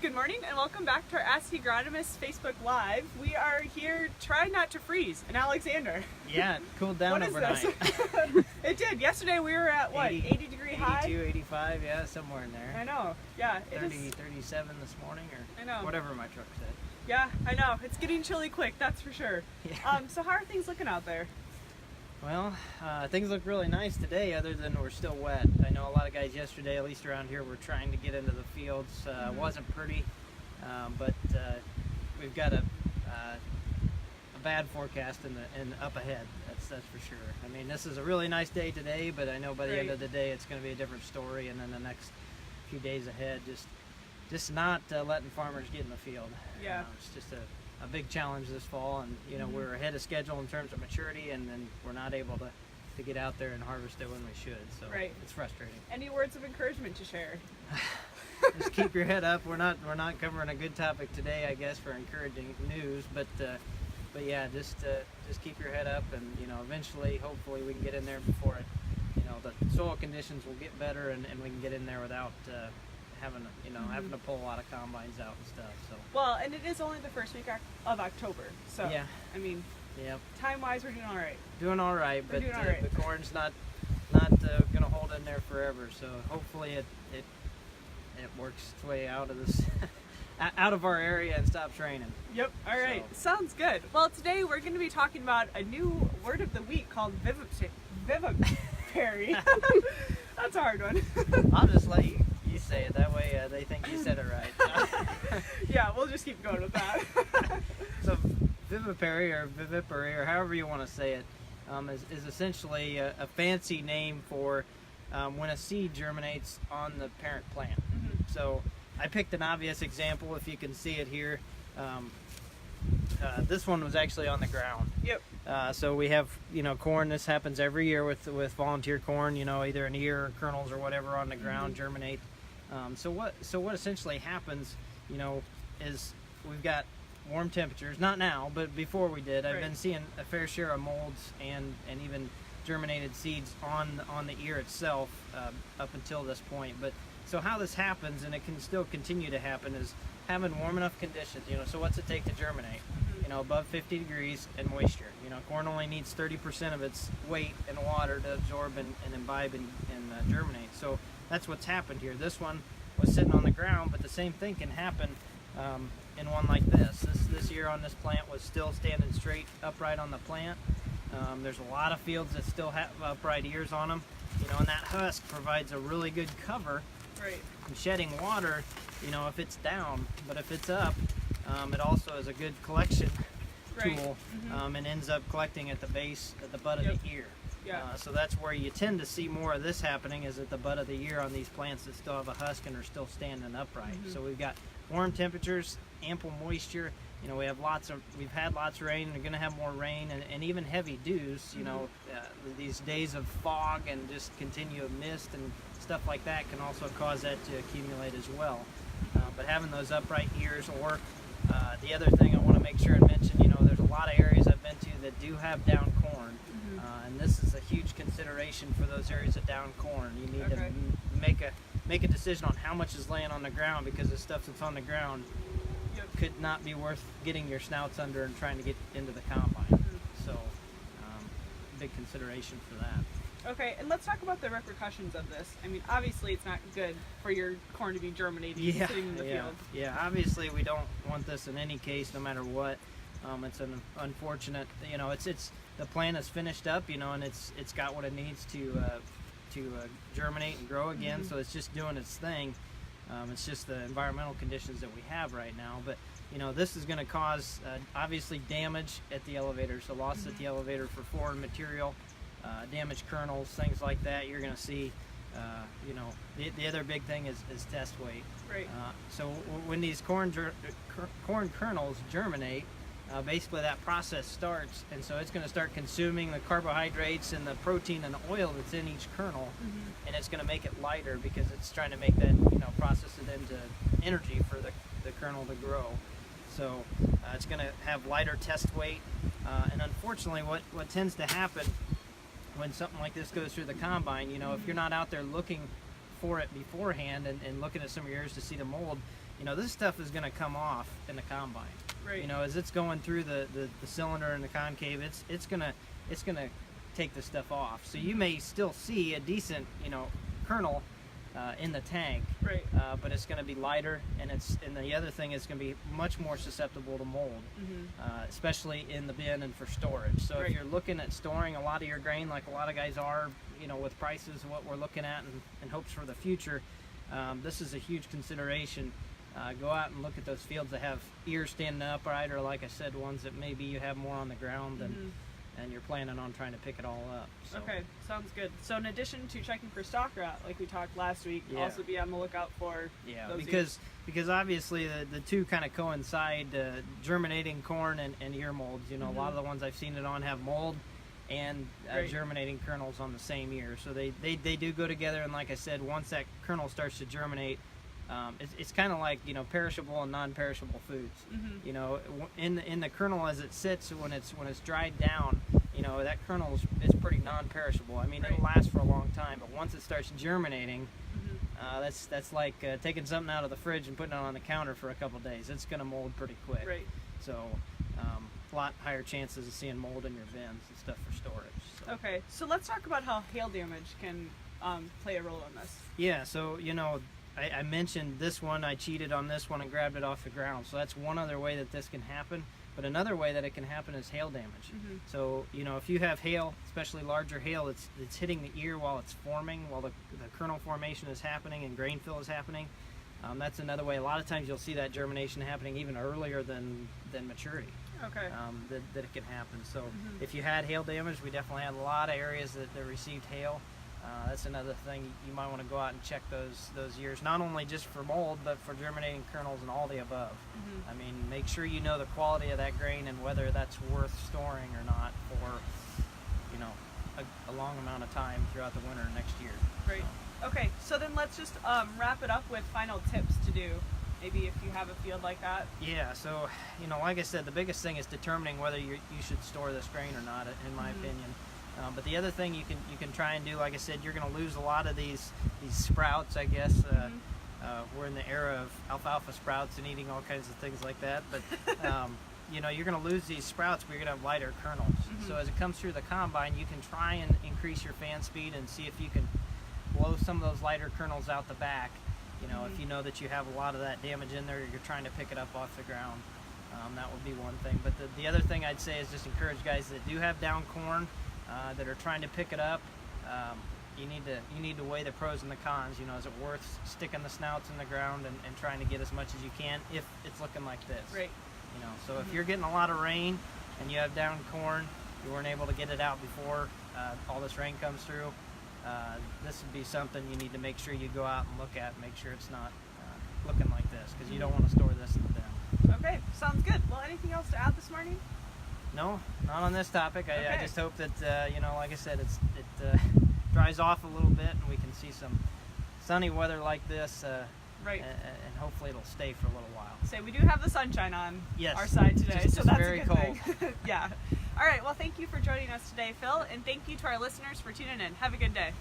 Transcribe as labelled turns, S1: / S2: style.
S1: Good morning and welcome back to our Ask the Agronomist Facebook Live. We are here trying not to freeze in Alexander.
S2: Yeah, it cooled down
S1: What is
S2: overnight.
S1: this? It did. Yesterday we were at what, 80 degree high?
S2: 82, 85, yeah, somewhere in there.
S1: I know. Yeah, it
S2: 30,
S1: is.
S2: 37 this morning or
S1: I know.
S2: whatever my truck said.
S1: Yeah, I know. It's getting chilly quick, that's for sure.
S2: Yeah.
S1: So how are things looking out there?
S2: Well, things look really nice today other than we're still wet. I know a lot of guys yesterday, at least around here, were trying to get into the fields. It wasn't pretty, but we've got a bad forecast in up ahead. That's for sure. I mean, this is a really nice day today, but I know by the end of the day it's going to be a different story, and then the next few days ahead, just not letting farmers get in the field.
S1: Yeah.
S2: It's just a big challenge this fall, and you know we're ahead of schedule in terms of maturity, and then we're not able to get out there and harvest it when we should. So it's frustrating.
S1: Any words of encouragement to share?
S2: Just keep your head up. We're not covering a good topic today, I guess, for encouraging news, but yeah, just keep your head up, and you know eventually, hopefully, we can get in there before it. You know the soil conditions will get better, and we can get in there without having to pull a lot of combines out and stuff. So
S1: Well, and it is only the first week of October, so
S2: yeah,
S1: I mean,
S2: yeah,
S1: time-wise, we're doing all right.
S2: doing all right,
S1: We're
S2: but
S1: doing all right.
S2: the corn's not going to hold in there forever. So hopefully it works its way out of this out of our area and stops raining.
S1: Yep. All right.
S2: So.
S1: Sounds good. Well, today we're going to be talking about a new word of the week called Vivipary. That's a hard one.
S2: I'll just let you say it that way. They think you said it right.
S1: Yeah, we'll just keep going with that.
S2: So Vivipary or however you want to say it is essentially a fancy name for when a seed germinates on the parent plant. So I picked an obvious example, if you can see it here. This one was actually on the ground. Yep. So we have, corn. This happens every year with volunteer corn. Either an ear or kernels or whatever on the ground germinate. So what essentially happens, is we've got warm temperatures. Not now, but before we did, I've been seeing a fair share of molds and even germinated seeds on the ear itself up until this point. But so how this happens, and it can still continue to happen, is having warm enough conditions. So what's it take to germinate? Above 50 degrees and moisture. Corn only needs 30% of its weight in water to absorb and imbibe and germinate. So that's what's happened here. This one was sitting on the ground, but the same thing can happen in one like this. This year on this plant was still standing straight upright on the plant. There's a lot of fields that still have upright ears on them. And that husk provides a really good cover.
S1: Right.
S2: And shedding water, if it's down, but if it's up, it also is a good collection tool, and ends up collecting at the base, at the butt of the ear.
S1: Yeah.
S2: So that's where you tend to see more of this happening, is at the butt of the ear on these plants that still have a husk and are still standing upright. So we've got warm temperatures, ample moisture. We've had lots of rain. We're going to have more rain and even heavy dews. These days of fog and just continued mist and stuff like that can also cause that to accumulate as well. But having those upright ears, or the other thing I want to make sure and mention, there's a lot of areas I've been to that do have down corn, and this is a huge consideration for those areas of down corn. You need to make a decision on how much is laying on the ground, because the stuff that's on the ground could not be worth getting your snouts under and trying to get into the combine. So big consideration for that.
S1: Okay, and let's talk about the repercussions of this. I mean, obviously it's not good for your corn to be germinating sitting in the field.
S2: Yeah, obviously we don't want this in any case, no matter what. It's an unfortunate, it's the plant is finished up, and it's got what it needs to germinate and grow again. So it's just doing its thing. It's just the environmental conditions that we have right now. But this is going to cause obviously damage at the elevator, so loss at the elevator for foreign material. Damaged kernels, things like that. You're going to see, the other big thing is test weight.
S1: Right.
S2: So when these corn kernels germinate, basically that process starts, and so it's going to start consuming the carbohydrates and the protein and the oil that's in each kernel, and it's going to make it lighter because it's trying to make that, process it into energy for the kernel to grow. So it's going to have lighter test weight, and unfortunately what tends to happen when something like this goes through the combine, if you're not out there looking for it beforehand and looking at some of your ears to see the mold, you know, this stuff is going to come off in the combine.
S1: Right.
S2: You know, as it's going through the cylinder and the concave, it's gonna take the stuff off. So you may still see a decent, you know, kernel in the tank,
S1: right.
S2: But it's going to be lighter, and the other thing is going to be much more susceptible to mold, especially in the bin and for storage. So
S1: right.
S2: if you're looking at storing a lot of your grain, like a lot of guys are, you know, with prices, what we're looking at, and hopes for the future, this is a huge consideration. Go out and look at those fields that have ears standing upright, or like I said, ones that maybe you have more on the ground and you're planning on trying to pick it all up. So.
S1: Okay, sounds good. So in addition to checking for stock rot, like we talked last week, also be on the lookout for those ears.
S2: because obviously the two kind of coincide, germinating corn and ear molds. You know, a lot of the ones I've seen it on have mold and germinating kernels on the same ear. So they do go together, and like I said, once that kernel starts to germinate, it's kind of like, you know, perishable and non-perishable foods. You know, in the kernel as it sits, when it's dried down, you know, that kernel is pretty non-perishable. I mean, it'll last for a long time, but once it starts germinating, that's like taking something out of the fridge and putting it on the counter for a couple days. It's going to mold pretty quick. Right. So a lot higher chances of seeing mold in your bins and stuff for storage. So.
S1: Okay, so let's talk about how hail damage can play a role in this.
S2: Yeah, so, you know, I mentioned this one, I cheated on this one and grabbed it off the ground. So that's one other way that this can happen. But another way that it can happen is hail damage. So, you know, if you have hail, especially larger hail, it's hitting the ear while it's forming, while the kernel formation is happening and grain fill is happening. That's another way. A lot of times you'll see that germination happening even earlier than maturity.
S1: Okay.
S2: That it can happen. So if you had hail damage, we definitely had a lot of areas that received hail. That's another thing. You might want to go out and check those ears, not only just for mold, but for germinating kernels and all the above. I mean, make sure you know the quality of that grain and whether that's worth storing or not for, you know, a long amount of time throughout the winter next year.
S1: Right. So. Okay, so then let's just wrap it up with final tips to do. Maybe if you have a field like that. Yeah,
S2: so, you know, like I said, the biggest thing is determining whether you should store this grain or not, in my opinion. But the other thing you can try and do, like I said, you're going to lose a lot of these sprouts, I guess. We're in the era of alfalfa sprouts and eating all kinds of things like that. But, you know, you're going to lose these sprouts, but you're going to have lighter kernels. So as it comes through the combine, you can try and increase your fan speed and see if you can blow some of those lighter kernels out the back. You know, if you know that you have a lot of that damage in there, you're trying to pick it up off the ground. That would be one thing. But the other thing I'd say is just encourage guys that do have down corn, that are trying to pick it up. You need to weigh the pros and the cons. You know, is it worth sticking the snouts in the ground and trying to get as much as you can if it's looking like this?
S1: Right.
S2: You know, so if you're getting a lot of rain and you have down corn, you weren't able to get it out before all this rain comes through, this would be something you need to make sure you go out and look at and make sure it's not looking like this, because you don't want to store this in the bin.
S1: Okay, sounds good. Well, anything else to add this morning?
S2: No, not on this topic.
S1: Okay.
S2: I just hope that, you know, like I said, it dries off a little bit and we can see some sunny weather like this. And hopefully it'll stay for a little while.
S1: So we do have the sunshine on our side today,
S2: just
S1: so that's
S2: very
S1: a good
S2: cold.
S1: thing. Yeah. All right, well, thank you for joining us today, Phil, and thank you to our listeners for tuning in. Have a good day.